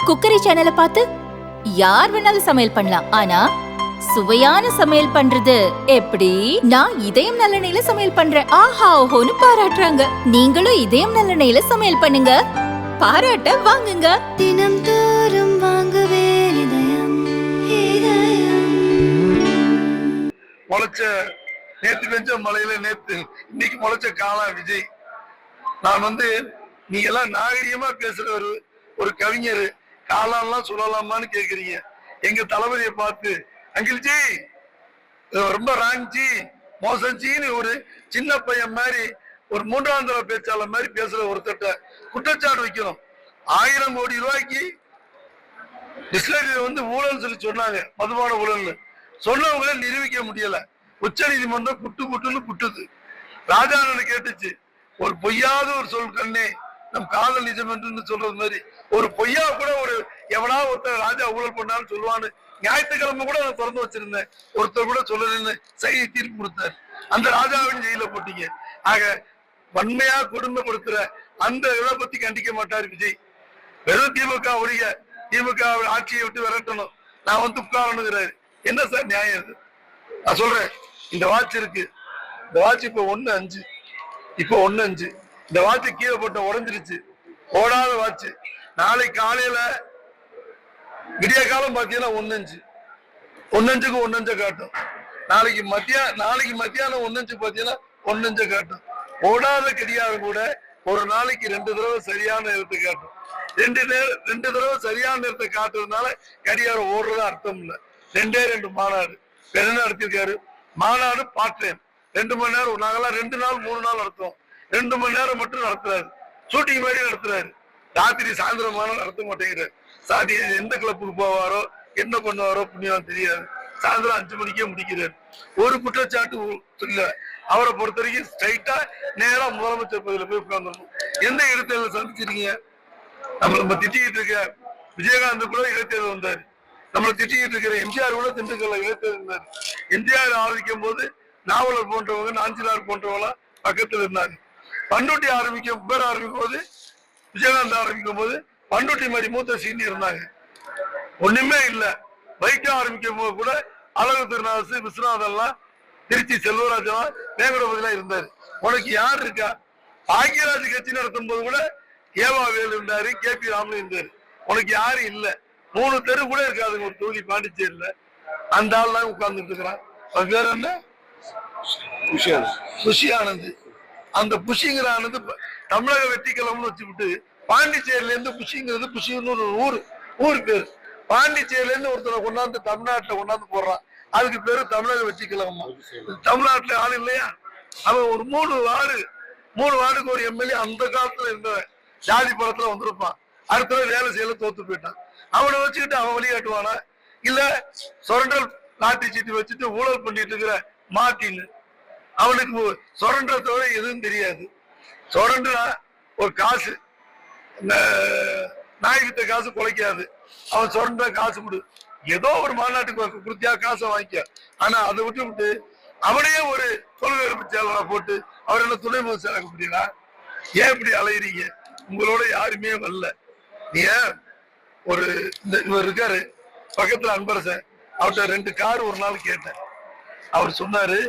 Cookery சேனலை பார்த்து யார் வேணாலும் சமையல் பண்ணலாம். ஆனா சுவையான சமையல் பண்றது எப்படி? நான் இதயம் நல்லெண்ணெயில சமையல் பண்றேன். ஆஹா ஓஹோன்னு பாராட்டுறாங்க. நீங்களும் இதயம் நல்லெண்ணெயில சமையல் பண்ணுங்க, பாராட்ட வாங்குங்க. தினம் தோறும் வாங்குவே இதயம் இதயம். முளைச்ச நேத்து பெஞ்ச மலையில நேத்து இன்னைக்கு முளைச்ச காலம் விஜய். நான் நீ எல்லாம் நாகரிகமா பேசுற ஒரு கவிஞர், காலம்லாம் சொல்லலாமான்னு கேக்குறீங்க. எங்க தளபதியை பார்த்து அங்கிள்ஜி ரொம்ப ராஞ்சி மோசஞ்சின்னு ஒரு சின்ன பையன் மாதிரி ஒரு மூன்றாம் தர பேச்சாளர் மாதிரி பேசுற ஒருத்தட்ட குற்றச்சாட்டு வைக்கணும். 1000 கோடி ரூபாய்க்கு டிஸ்லரி ஊழல் சொல்லி சொன்னாங்க, மதுபான ஊழல்னு சொன்னவங்கள நிரூபிக்க முடியல. உச்ச நீதிமன்றம் குட்டுன்னு குட்டுது. ராஜாண்ணன் கேட்டுச்சு, ஒரு பொய்யாத ஒரு சொல் கண்ணே நம் காதல் நிஜம் என்று சொல்றது மாதிரி ஒரு பொய்யா கூட ஒரு எவனா ஒருத்தர் ராஜா ஊழல் பண்ணான்னு சொல்லுவான்னு ஞாயிற்றுக்கிழமை கூட நான் திறந்து வச்சிருந்தேன். ஒருத்தர் கூட சொல்லலன்னு செய்தி தீர்ப்பு கொடுத்தார். அந்த ராஜாவின் ஜெயில போட்டீங்க. ஆக வன்மையா கொடுமைப்படுத்துற அந்த இதை பத்தி கண்டிக்க மாட்டார் விஜய். வெறும் திமுக ஒழிய திமுக ஆட்சியை விட்டு விரட்டணும், நான் உட்காரணுங்கிறாரு. என்ன சார் நியாயம் இது? நான் சொல்றேன், இந்த வாட்ச் இருக்கு, இந்த வாட்ச் இப்ப 1.5, இப்ப 1.5. இந்த வாட்ச் கீழே போட்ட உடஞ்சிருச்சு, ஓடாத வாட்ச். நாளைக்கு காலையில விடிய காலம் பாத்தீங்கன்னா 1.5, 1.5க்கு 1.5 காட்டும். நாளைக்கு மத்தியானம் 1.5 பாத்தீங்கன்னா 1.5 காட்டும். ஓடாத கடிகாரம் கூட ஒரு நாளைக்கு 2 தடவை சரியான நேரத்தை காட்டும். 2 தடவை சரியான நேரத்தை காட்டுறதுனால கடிகாரம் ஓடுறது அர்த்தம் இல்லை. 2 மாநாடு என்ன நடத்திருக்காரு. மாநாடு பார்ட் டைம் 2 மணி நேரம், நாங்கெல்லாம் 2 நாள் 3 நாள் நடத்துவோம். 2 மணி நேரம் மட்டும் நடத்துறாரு, ஷூட்டிங் மாதிரி நடத்துறாரு. ராத்திரி சாயந்தரம் மாநாடு நடத்த மாட்டேங்கிறாரு. சாதி எந்த கிளப்புக்கு போவாரோ என்ன பண்ணுவாரோ புண்ணியம் தெரியாது. சாயந்தரம் 5 மணிக்கே முடிக்கிறாரு. ஒரு குற்றச்சாட்டு இல்ல. அவரை பொறுத்த வரைக்கும் ஸ்ட்ரைட்டா நேரா முதலமைச்சர் பதவியில போய் உட்கார்ந்துடணும். எந்த இடைத்தேர்தல் சந்திச்சிருக்கீங்க? நம்ம திட்டிக்கிட்டு இருக்க விஜயகாந்த் கூட இடைத்தேர்தல் வந்தாரு. நம்மளை திட்டிக்கிட்டு இருக்கிற எம்ஜிஆர் கூட திண்டுக்கல்ல இடைத்தேர்தல் இருந்தாரு. எம்ஜிஆர் ஆரம்பிக்கும் போது நாவலர் போன்றவங்க, நாஞ்சிலார் போன்றவங்க பக்கத்துல இருந்தாங்க. பண்ருட்டி ஆரம்பிக்கும் போது, விஜயகாந்த் ஆரம்பிக்கும் போது பண்ருட்டி மாதிரி மூத்த சீனி இருந்தாங்க. ஒண்ணுமே இல்ல. பைக்கா ஆரம்பிக்கும் போது கூட அழகு திருநாசு, விஸ்வநாதன்லாம், திருச்சி செல்வராஜன், மேகடபதிலாம் இருந்தாரு. உனக்கு யார் இருக்கா? பாக்கியராஜ் கட்சி நடத்தும் போது கூட ஏவாவேல் இருந்தாரு, KP ராமன் இருந்தாரு. உனக்கு யாரும் இல்ல. 3 தெரு கூட இருக்காது ஒரு தொகுதி பாண்டிச்சேரியில. அந்த ஆள் தான் உட்கார்ந்துட்டு இருக்கிறான். அது பேர் என்ன? புஷி ஆனந்த். அந்த புஷிங்கிற ஆனந்த் தமிழக வெற்றிக்கலம்னு வச்சுக்கிட்டு பாண்டிச்சேரியில இருந்து புஷின்னு ஒரு ஊர் பேரு. பாண்டிச்சேரியில இருந்து ஒருத்தரை கொண்டாந்து தமிழ்நாட்டுல கொண்டாந்து போடுறான். அதுக்கு பேரு தமிழக வெற்றிக்கலமா. தமிழ்நாட்டுல ஆள் இல்லையா? அவன் ஒரு 3 வார்டுக்கு ஒரு MLA அந்த காலத்துல இருந்த ஜாதி படத்துல வந்திருப்பான். அடுத்த வேலை செய்யல தோத்து போயிட்டான். அவனை வச்சுக்கிட்டு அவன் வழிகாட்டுவானா? இல்ல சொரண்டல் நாட்டி சீட்டு வச்சுட்டு ஊழல் பண்ணிட்டு இருக்கிற மாட்டின்னு, அவனுக்கு சொரண்டை தவிர எதுவும் தெரியாது. சொரண்டா ஒரு காசு, நாய்கிட்ட காசு குலைக்காது. அவன் சொரண்ட காசு கொடு, ஏதோ ஒரு மாநாட்டுக்கு குடுத்தியா காசை வாங்கிக்க. ஆனா அதை விட்டு அவனையே ஒரு கொள்கை செயலரை போட்டு அவர் என்ன துணை முதல் செயலாக்க முடியல. ஏன் இப்படி அலையிறீங்க? உங்களோட யாருமே வரல. நீங்க ஒரு இவர் இருக்காரு பக்கத்துல அன்பரசன், அவர்கிட்ட 2 கார் ஒரு நாள் கேட்டேன். அவர் சொன்னாரு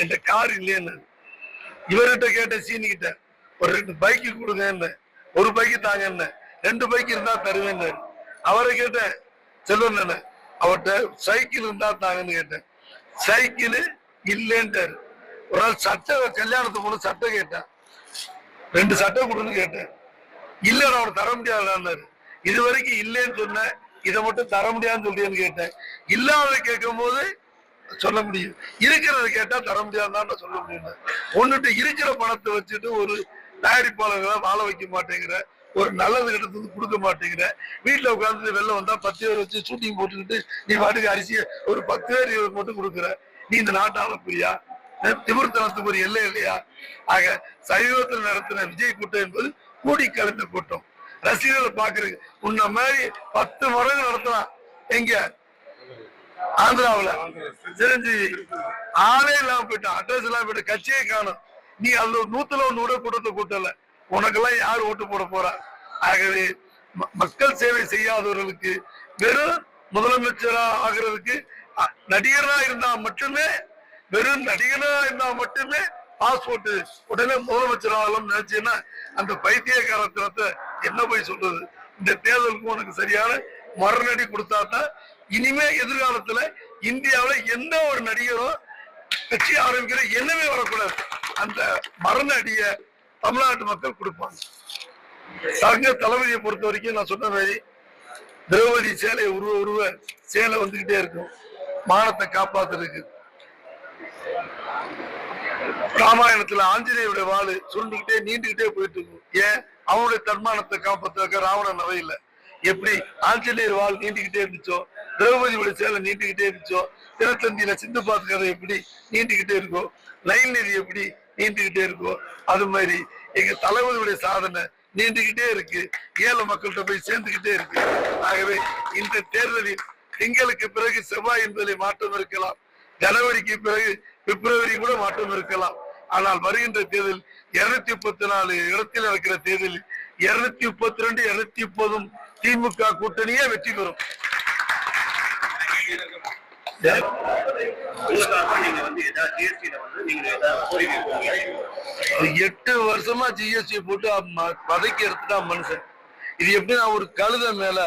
என் கார் இல்லைன்னு. இவர்கிட்ட கேட்டேன் சீனிக்கிட்ட, ஒரு 2 பைக்கு கொடுங்க என்ன, ஒரு பைக்கு தாங்க என்ன, 2 பைக்கு இருந்தா தருவேன். அவரை கேட்டேன் செல்வன், அவர்கிட்ட சைக்கிள் இருந்தா தாங்கன்னு கேட்டேன். சைக்கிள் இல்லைன்ட்டாரு. ஒரு நாள் சட்டை, கல்யாணத்துக்கு போன சட்டை கேட்டேன், 2 சட்டை கொடுன்னு கேட்டேன். இல்லைன்னு அவர் தர முடியாதான்னாரு. இது வரைக்கும் இல்லைன்னு சொன்னேன், இதை மட்டும் தர முடியாதுன்னு சொல்றேன்னு கேட்டேன். இல்லாத கேட்கும் போது சொல்ல முடியும், இருக்கிறத கேட்டா தர முடியாதுதான் சொல்ல முடியும். ஒன்னுட்டு இருக்கிற பணத்தை வச்சுட்டு ஒரு தயாரிப்பாளர்களை வாழ வைக்க மாட்டேங்கிற, ஒரு நல்லது கிட்ட கொடுக்க மாட்டேங்கிற, வீட்டுல உட்கார்ந்து வெளில வந்தா 10 பேர் வச்சு ஷூட்டிங் போட்டுக்கிட்டு நீ பாட்டுக்கு அரிசியை ஒரு 10 பேர் 20 மட்டும் கொடுக்குற. நீ இந்த நாட்டால புரியா? திமிர்த்தனத்துக்கு ஒரு எல்லை இல்லையா? ஆக சமீபத்தில் நடத்தின விஜய் கூட்டம் என்பது கூடி கலந்த கூட்டம். ரசிகர்களை பாக்குறது உன்ன மாதிரி 10 மடங்கு நடத்தலாம். எங்க ஆந்திராவுல சிரஞ்சீவி ஆளே இல்லாம போயிட்டான், அட்ரஸ் இல்லாம போயிட்டு, கட்சியே காணும். நீ அதுல 100ல 1 கூட கூட்டத்தை கூட்டல. உனக்கெல்லாம் யார் ஓட்டு போட போறா? ஆகவே மக்கள் சேவை செய்யாதவர்களுக்கு வெறும் முதலமைச்சரா ஆகிறதுக்கு நடிகரா இருந்தா மட்டுமே, வெறும் நடிகரா இருந்தா மட்டுமே பாஸ்போர்ட் உடனே முதலமைச்சர் ஆகலாம் நினைச்சீங்கன்னா அந்த பைத்தியக்காரத்தனத்தை என்ன போய் சொல்றது? இந்த தேர்தலுக்கு உனக்கு சரியான மரணடி கொடுத்தா தான் இனிமே எதிர்காலத்துல இந்தியாவில எந்த ஒரு நடிகரும் கட்சி ஆரம்பிக்கிற எண்ணமே வரக்கூடாது. அந்த மரண அடிய தமிழ்நாட்டு மக்கள் கொடுப்பாங்க. சங்க தளபதியை பொறுத்த வரைக்கும் நான் சொன்ன மாதிரி திரௌபதி சேலை உருவ சேலை வந்துகிட்டே இருக்கும், மானத்தை காப்பாத்துறதுக்கு. ராமாயணத்துல ஆஞ்சநேயருடைய வாழு சுருண்டுகிட்டே நீண்டுகிட்டே போயிட்டு இருக்கும். ஏன்? அவனுடைய தன்மானத்தை காப்பாத்துறதுக்கு ராவணன் அவை இல்லை. எப்படி ஆஞ்சநேயர் வாழ் நீண்டுகிட்டே இருந்துச்சோ, திரௌபதியோட சேலை நீண்டுகிட்டே இருந்துச்சோ, தினத்தந்தியில சிந்து பாத்து கதை எப்படி நீண்டுகிட்டே இருக்கோ, நைல் நிதி எப்படி நீண்டுகிட்டே இருக்கோ, அது மாதிரி எங்க தளபதியுடைய சாதனை நீண்டுகிட்டே இருக்கு, ஏழை மக்கள்கிட்ட போய் சேர்ந்துகிட்டே இருக்கு. ஆகவே இந்த தேர்தலில் திங்களுக்கு பிறகு செவ்வாய் என்பதில் மாற்றம் இருக்கலாம், ஜனவரிக்கு பிறகு பிப்ரவரி கூட மாற்றம் இருக்கலாம். ஆனால் வருகின்ற தேர்தல் 234 இடத்தில் இருக்கிற தேர்தலில் 232 230 திமுக கூட்டணியே வெற்றி பெறும். 8 வருஷமா ஜிஎஸ்டி போட்டு பதக்கி எடுத்துட்டான் மனுஷன். இது எப்படி? நான் ஒரு கழுத மேல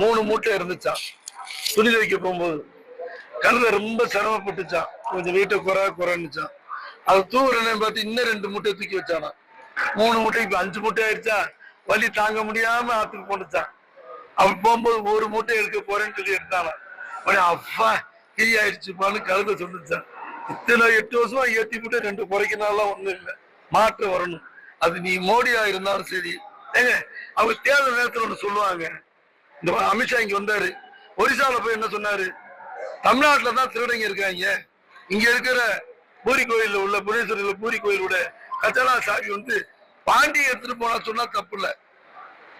3 மூட்டை இருந்துச்சான், துணி வைக்க போகும்போது கழுத ரொம்ப சிரமப்பட்டுச்சான், கொஞ்சம் வீட்டை குறைன்னுச்சான். அது தூக்குறேன்னு பார்த்து இன்னும் 2 மூட்டை தூக்கி வச்சானா, 3 மூட்டை இப்ப 5 மூட்டை ஆயிடுச்சா. வலி தாங்க முடியாம ஆத்துக்கு போட்டுச்சான். அவன் போகும்போது 1 மூட்டை எடுக்க போறேன்னு சொல்லி எடுத்தானா. அப்பா கீ ஆயிடுச்சுப்பான்னு கழுத சொல்லிச்சான். இத்தனை 8 வருஷமா ஏத்தி போட்டு 2 குறைக்கினாலாம் ஒண்ணும் இல்லை, மாற்றம் வரணும். அது நீ மோடியா இருந்தாலும் சரி. ஏங்க அவங்க தேர்தல் நேரத்தில் ஒண்ணு சொல்லுவாங்க. இந்த அமித்ஷா இங்க வந்தாரு, ஒரிசால போய் என்ன சொன்னாரு? தமிழ்நாட்டுல தான் திருடங்க இருக்காங்க, இங்க இருக்கிற பூரி கோயில்ல உள்ள புவனேஸ்வரில் பூரி கோயிலோட கச்சலா சாவி வந்து பாண்டியை எடுத்துட்டு போனா சொன்னா தப்பு இல்ல,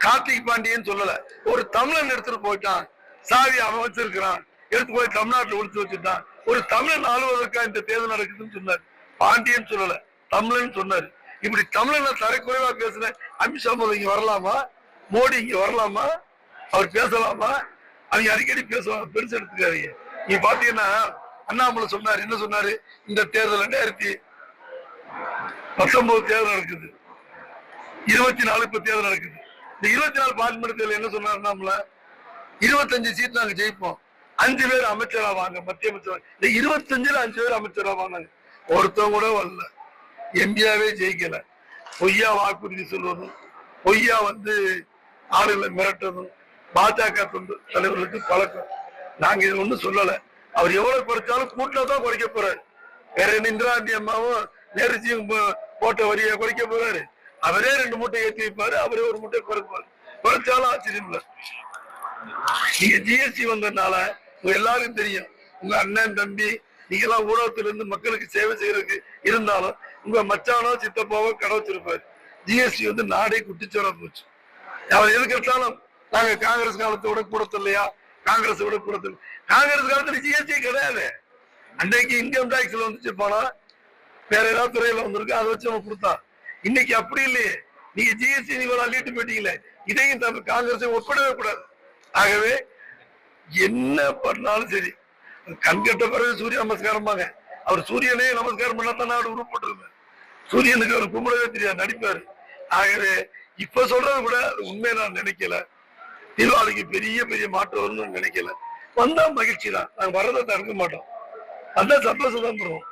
கார்த்திக் பாண்டியன்னு சொல்லல, ஒரு தமிழன் எடுத்துட்டு போயிட்டான், சாவி அவன் வச்சிருக்கிறான், எடுத்து போய் தமிழ்நாட்டுல ஒழிச்சு வச்சுட்டான், ஒரு தமிழன் ஆளுவதற்கா இந்த தேர்தல் நடக்குதுன்னு சொன்னாரு. பாண்டியன்னு சொல்லல, தமிழன் சொன்னாரு. இப்படி தமிழனை தரைக்குறைவா பேசுற அமித்ஷா போது இங்க வரலாமா? மோடி இங்க வரலாமா? அவர் பேசலாமா? அவங்க அடிக்கடி பேசுவாங்க, பெருசு எடுத்துக்காதீங்க. நீ பாத்தீங்கன்னா அண்ணாமலை சொன்னாரு, என்ன சொன்னாரு? இந்த தேர்தல் 2019 தேர்தல் நடக்குது, 24 இப்ப தேர்தல் நடக்குது. இந்த 24 பார்லிமெண்ட் தேர்தல் என்ன சொன்னாரு அண்ணாமலை? 25 சீட் நாங்க ஜெயிப்போம், 5 பேர் அமைச்சரா வாங்க, மத்திய அமைச்சர். இந்த 25ல 5 பேர் அமைச்சரா வாங்க. ஒருத்தவங்க கூட வரல, எம்பியாவே ஜெயிக்கல. பொய்யா வாக்குறுதி சொல்வதும், பொய்யா வந்து ஆளுகளை மிரட்டதும் பாஜக தலைவர்களுக்கு பழக்கம். நாங்க இது ஒண்ணும் சொல்லல. அவர் எவ்வளவு குறைச்சாலும் கூட்டத்தான் குறைக்க போறாரு. வேற என்ன இந்திரா காந்தி அம்மாவும் நேருஜியும் போட்ட வரியை குறைக்க போறாரு? அவரே 2 மூட்டை ஏற்றி வைப்பாரு, அவரே 1 மூட்டை குறைப்பாரு. குறைச்சாலும் ஆச்சரியம் இல்லை. நீங்க ஜிஎஸ்டி வந்ததுனால உங்க எல்லாருக்கும் தெரியும், உங்க அண்ணன் தம்பி நீங்க எல்லாம் ஊடகத்துல இருந்து மக்களுக்கு சேவை செய்யறதுக்கு இருந்தாலும் உங்க மச்சானோ சித்தப்பாவோ கடை வச்சிருப்பாரு. ஜிஎஸ்டி வந்து நாடே குட்டிச்சோரா போச்சு. அவர் எதுக்கு எடுத்தாலும் நாங்க காங்கிரஸ் காலத்தோட கூடத்து இல்லையா, காங்கிரஸ் விட கூடத்து. காங்கிரஸ் காலத்துல ஜிஎஸ்டி கிடையாது. அன்றைக்கு இன்கம் டாக்ஸ்ல வந்துச்சு போனா வேற ஏதாவது துறையில வந்திருக்கு, அதை வச்சு அவன் கொடுத்தான். இன்னைக்கு அப்படி இல்லையே, நீங்க ஜிஎஸ்டி நீங்க அள்ளிட்டு போயிட்டீங்களே, இதையும் காங்கிரஸை ஒப்பிடவே கூடாது. ஆகவே என்ன பண்ணாலும் சரி, கண்கட்ட பிறகு சூரிய நமஸ்காரம்பாங்க. அவர் சூரியனே நமஸ்காரம் பண்ணாதான் நாடு உருப்பட்டு. சூரியனுக்கு அவர் கும்பிடவே தெரியாது, நடிப்பாரு. ஆகவே இப்ப சொல்றது கூட உண்மையை நான் நினைக்கல. தீபாவளிக்கு பெரிய பெரிய மாற்றம் வரும்னு நினைக்கல. வந்தா மகிழ்ச்சி தான், நாங்க வர்றதை தடுக்க மாட்டோம். அந்த சந்தோஷம் தான் பண்ணுவோம்.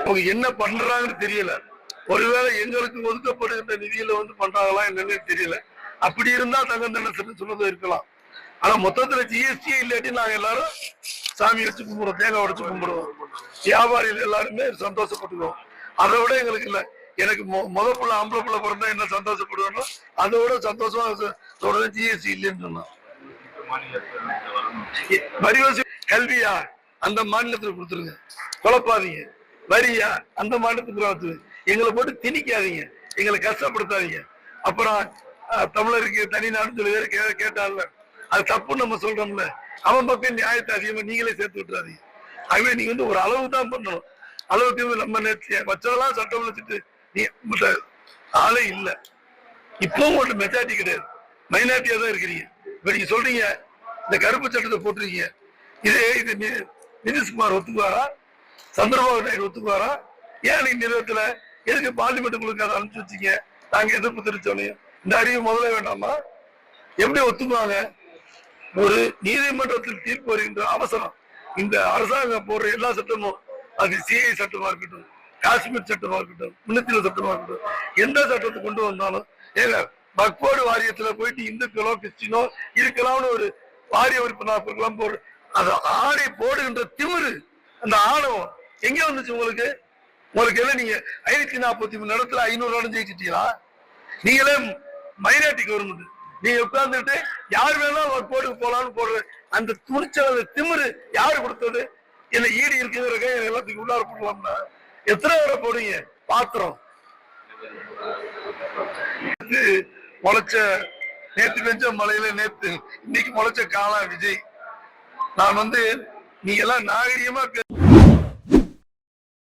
அவங்க என்ன பண்றாங்கன்னு தெரியல. ஒருவேளை எங்களுக்கு ஒதுக்கப்படுகின்ற நிதியில வந்து பண்றாங்களா என்னன்னு தெரியல. அப்படி இருந்தா தங்க தண்டனை சொன்னதும் இருக்கலாம். ஆனா மொத்தத்துல ஜிஎஸ்டியே இல்லாட்டி நாங்க எல்லாரும் சாமி வச்சு கும்பிடுவோம், தேங்காய் உடைச்சு கும்பிடுவோம். வியாபாரிகள் எல்லாருமே சந்தோஷப்பட்டுக்குவோம். அதை விட எங்களுக்கு இல்லை. எனக்கு முத புள்ள ஆம்பளை புள்ள பிறந்தா என்ன சந்தோஷப்படுவேனோ அதை விட சந்தோஷமா சொல்றது ஜிஎஸ்டி இல்லைன்னு சொன்னா. வரி வசூல் கல்வியா அந்த மாநிலத்தில் கொடுத்துருங்க, குழப்பாதீங்க. வரியா அந்த மாநிலத்துக்கு எங்களை போட்டு திணிக்காதீங்க, எங்களை கஷ்டப்படுத்தாதீங்க. அப்புறம் தமிழருக்கு தனி நாடு சொல்லி கேட்டால அது தப்புன்னு நம்ம சொல்றோம்ல, அவன் பக்கம் நியாயத்தை அதிகமா நீங்களே சேர்த்து விட்டுறாதீங்க. ஆகவே நீங்க வந்து ஒரு அளவு தான் பண்ணணும். அளவுக்கு நம்ம நேற்று வச்சதெல்லாம் சட்டம் வச்சுட்டு நீ ஆளே இல்லை. இப்போ உங்களுக்கு மெஜாரிட்டி கிடையாது, மைனாரிட்டியா தான் இருக்கிறீங்க. இப்ப நீங்க சொல்றீங்க இந்த கருப்பு சட்டத்தை போட்டிருக்கீங்க, இது நிதிஷ்குமார் ஒத்துக்குவாரா, சந்திரபாபு நாயுடு ஒத்துக்குவாரா? ஏன் நீங்க நிறுவனத்துல எதுக்கு பார்லிமெண்ட் உங்களுக்கு அதை அனுப்பிச்சு வச்சீங்க? நாங்க எதிர்ப்பு தெரிவிச்சோன்னே இந்த அறிவு முதல்ல வேண்டாமா? எப்படி ஒத்துக்குவாங்க? ஒரு நீதிமன்றத்தில் தீர்ப்பு வருகின்ற அவசரம். இந்த அரசாங்கம் போடுற எல்லா சட்டமும், அது சிஐ சட்டமா இருக்கட்டும், காஷ்மீர் சட்டமா இருக்கட்டும், முன்னத்தில சட்டமா இருக்கட்டும், எந்த சட்டத்தை கொண்டு வந்தாலும் ஏங்க வக்ஃபோர்டு வாரியத்துல போயிட்டு இந்துக்களோ கிறிஸ்டினோ இருக்கலாம்னு ஒரு வாரிய உறுப்பினர் இருக்கலாம் போடு, அதை ஆடை போடுகின்ற திமிரு, அந்த ஆணவம் எங்க வந்துச்சு உங்களுக்கு? உங்களுக்கு என்ன நீங்க 543 இடத்துல 500 இடம் ஜெயிச்சிட்டீங்களா? நீங்களே மைனாரிட்டி கவர்மெண்ட், நீங்க உட்கார்ந்துட்டு யார் வேணாலும் ஒரு போட்டுக்கு போலான்னு போடுற அந்த துணிச்சல், அந்த திமிரு யாரு கொடுத்தது? என்ன ஈடு இருக்குங்கிற எல்லாத்துக்கும் உள்ளார போடலாம்னா எத்தனை வரை போடுங்க? பாத்திரம் முளைச்ச நேத்து பெஞ்ச மலையில நேத்து இன்னைக்கு முளைச்ச காலம் விஜய். நான் நீங்க எல்லாம் நாகரிகமா